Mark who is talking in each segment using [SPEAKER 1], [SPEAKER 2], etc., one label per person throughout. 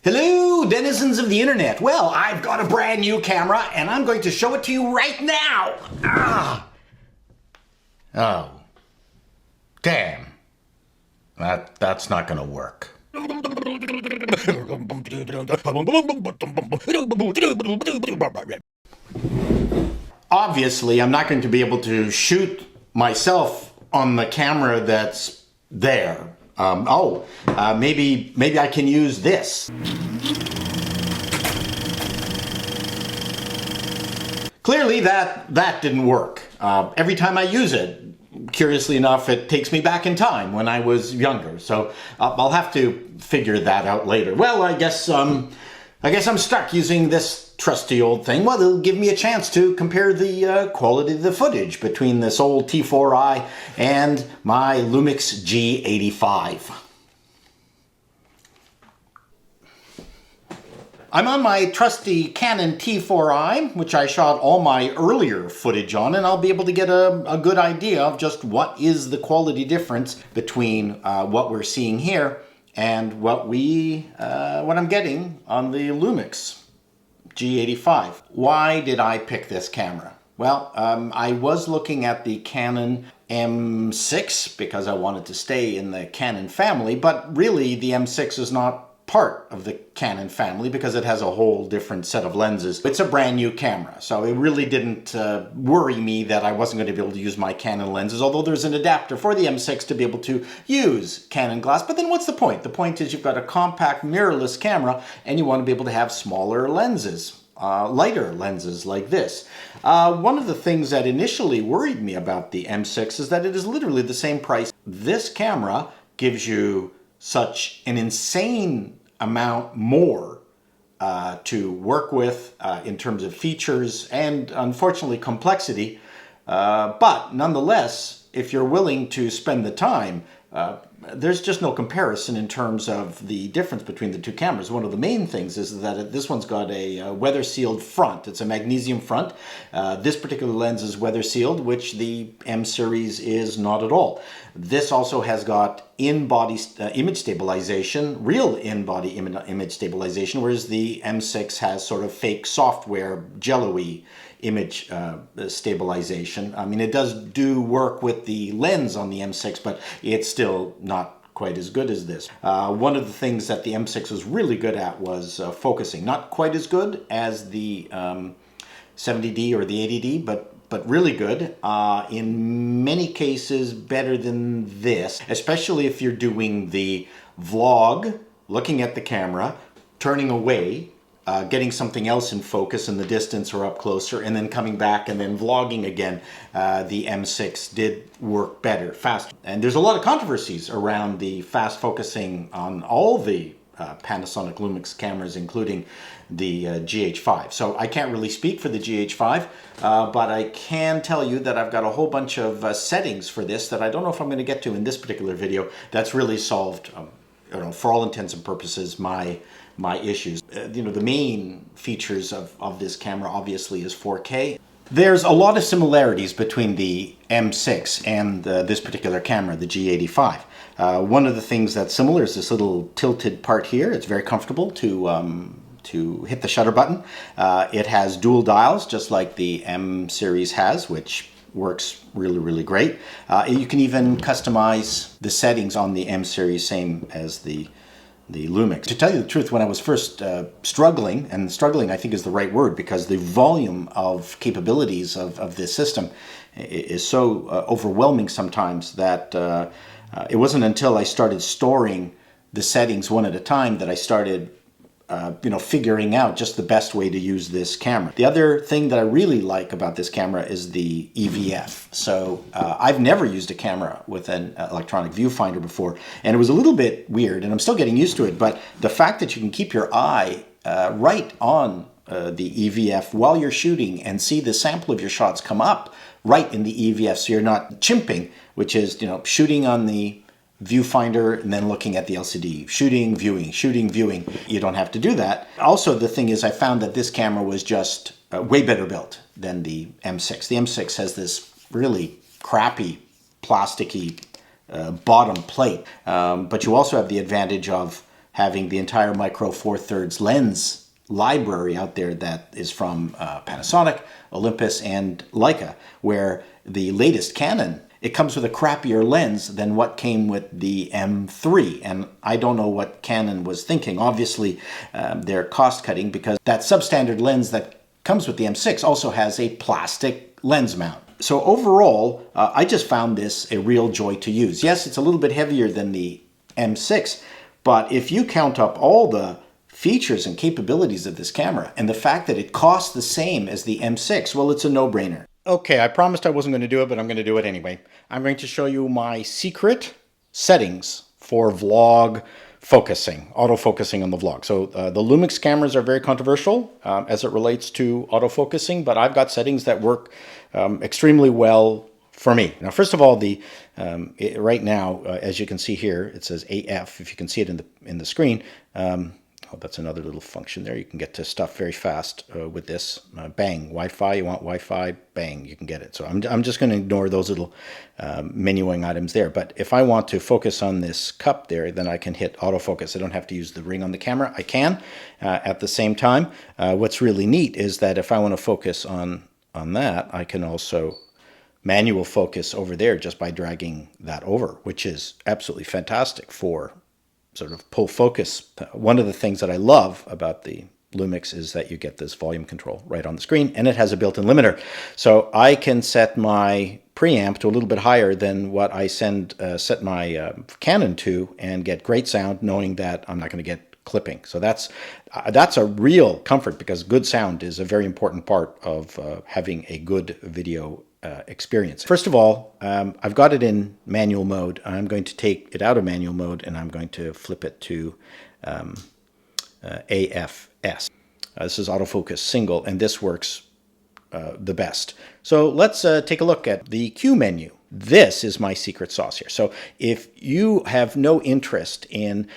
[SPEAKER 1] Hello, denizens of the internet. Well, I've got a brand new camera and I'm going to show it to you right now. Oh. Damn. That's not going to work. Obviously, I'm not going to be able to shoot myself on the camera that's there. Maybe I can use this. Clearly that didn't work. Every time I use it, curiously enough, it takes me back in time when I was younger. So I'll have to figure that out later. Well, I guess I'm stuck using this trusty old thing. Well, it'll give me a chance to compare the quality of the footage between this old T4i and my Lumix G85. I'm on my trusty Canon T4i, which I shot all my earlier footage on, and I'll be able to get a good idea of just what is the quality difference between what we're seeing here and what I'm getting on the Lumix G85. Why did I pick this camera? Well, I was looking at the Canon M6 because I wanted to stay in the Canon family, but really the M6 is not part of the Canon family because it has a whole different set of lenses. It's a brand new camera, so it really didn't worry me that I wasn't going to be able to use my Canon lenses, although there's an adapter for the M6 to be able to use Canon glass. But then what's the point? The point is you've got a compact mirrorless camera and you want to be able to have smaller lenses, lighter lenses like this. One of the things that initially worried me about the M6 is that it is literally the same price. This camera gives you such an insane amount more to work with in terms of features and unfortunately complexity. But nonetheless, if you're willing to spend the time, there's just no comparison in terms of the difference between the two cameras. One of the main things is that this one's got a weather sealed front. It's a magnesium front. This particular lens is weather sealed, which the M series is not at all. This also has got in-body image stabilization, real in-body image stabilization, whereas the M6 has sort of fake software, jello-y image stabilization. I mean, it does do work with the lens on the M6, but it's still not quite as good as this. One of the things that the M6 was really good at was focusing. Not quite as good as the 70D or the 80D, but really good. In many cases, better than this, especially if you're doing the vlog, looking at the camera, turning away, getting something else in focus in the distance or up closer, and then coming back and then vlogging again. The M6 did work better, faster. And there's a lot of controversies around the fast focusing on all the Panasonic Lumix cameras, including the G85. So I can't really speak for the G85, but I can tell you that I've got a whole bunch of settings for this that I don't know if I'm going to get to in this particular video. That's really solved, for all intents and purposes, my issues. The main features of this camera obviously is 4K. There's a lot of similarities between the M6 and this particular camera, the G85. One of the things that's similar is this little tilted part here. It's very comfortable to hit the shutter button. It has dual dials, just like the M series has, which works really, really great. You can even customize the settings on the M series, same as the Lumix. To tell you the truth, when I was first struggling, and struggling I think is the right word because the volume of capabilities of this system is so overwhelming sometimes that it wasn't until I started storing the settings one at a time that I started figuring out just the best way to use this camera. The other thing that I really like about this camera is the EVF. So I've never used a camera with an electronic viewfinder before, and it was a little bit weird, and I'm still getting used to it, but the fact that you can keep your eye right on the EVF while you're shooting and see the sample of your shots come up right in the EVF, so you're not chimping, which is, shooting on the viewfinder and then looking at the LCD, shooting, viewing. You don't have to do that. Also, the thing is, I found that this camera was just way better built than the M6. The M6 has this really crappy, plasticky bottom plate, but you also have the advantage of having the entire Micro Four Thirds lens library out there that is from Panasonic, Olympus, and Leica, where the latest Canon, it comes with a crappier lens than what came with the M3. And I don't know what Canon was thinking. Obviously, they're cost cutting because that substandard lens that comes with the M6 also has a plastic lens mount. So overall, I just found this a real joy to use. Yes, it's a little bit heavier than the M6, but if you count up all the features and capabilities of this camera and the fact that it costs the same as the M6, well, it's a no-brainer. Okay, I promised I wasn't going to do it, but I'm going to do it anyway. I'm going to show you my secret settings for vlog focusing, autofocusing on the vlog. So the Lumix cameras are very controversial as it relates to autofocusing, but I've got settings that work extremely well for me. Now, first of all, right now, as you can see here, it says AF. If you can see it in the screen, oh, that's another little function there. You can get to stuff very fast with this. Bang, Wi-Fi. You want Wi-Fi? Bang, you can get it. So I'm just going to ignore those little menuing items there. But if I want to focus on this cup there, then I can hit autofocus. I don't have to use the ring on the camera. I can at the same time. What's really neat is that if I want to focus on that, I can also manual focus over there just by dragging that over, which is absolutely fantastic for sort of pull focus. One of the things that I love about the Lumix is that you get this volume control right on the screen, and it has a built-in limiter. So I can set my preamp to a little bit higher than what I set my Canon to and get great sound, knowing that I'm not going to get clipping. So that's a real comfort, because good sound is a very important part of having a good video experience. First of all, I've got it in manual mode. I'm going to take it out of manual mode and I'm going to flip it to AFS. This is autofocus single, and this works the best. So let's take a look at the Q menu. This is my secret sauce here. So if you have no interest in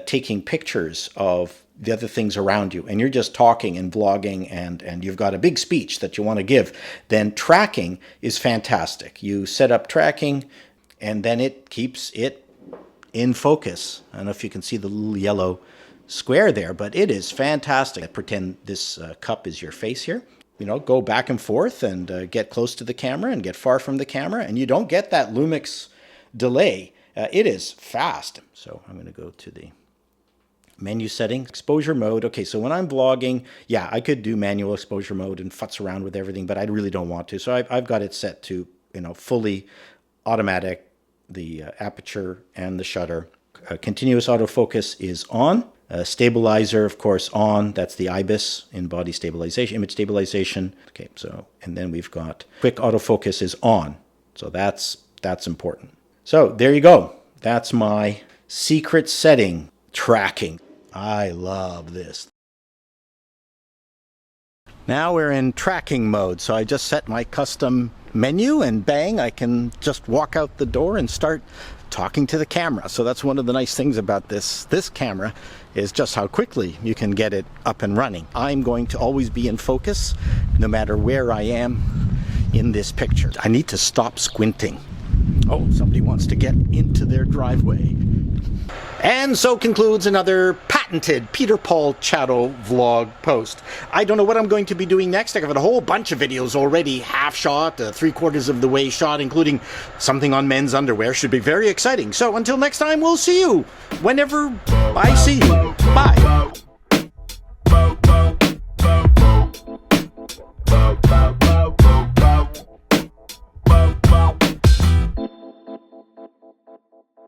[SPEAKER 1] taking pictures of the other things around you, and you're just talking and vlogging, and you've got a big speech that you want to give, then tracking is fantastic. You set up tracking, and then it keeps it in focus. I don't know if you can see the little yellow square there, but it is fantastic. Pretend this cup is your face here. You know, go back and forth and get close to the camera and get far from the camera, and you don't get that Lumix delay. It is fast. So I'm going to go to the menu settings, exposure mode. Okay, so when I'm vlogging, yeah, I could do manual exposure mode and futz around with everything, but I really don't want to. So I've got it set to, you know, fully automatic, the aperture and the shutter. Continuous autofocus is on. Stabilizer, of course, on. That's the IBIS, in-body stabilization, image stabilization. Okay, so, and then we've got quick autofocus is on. So that's important. So there you go. That's my secret setting, tracking. I love this. Now we're in tracking mode. So I just set my custom menu, and bang, I can just walk out the door and start talking to the camera. So that's one of the nice things about this camera, is just how quickly you can get it up and running. I'm going to always be in focus no matter where I am in this picture. I need to stop squinting. Oh, somebody wants to get into their driveway. And so concludes another patented Peter Paul Chato vlog post. I don't know what I'm going to be doing next. I've got a whole bunch of videos already, half shot, 3/4 of the way shot, including something on men's underwear. Should be very exciting. So until next time, we'll see you whenever I see you. Bye.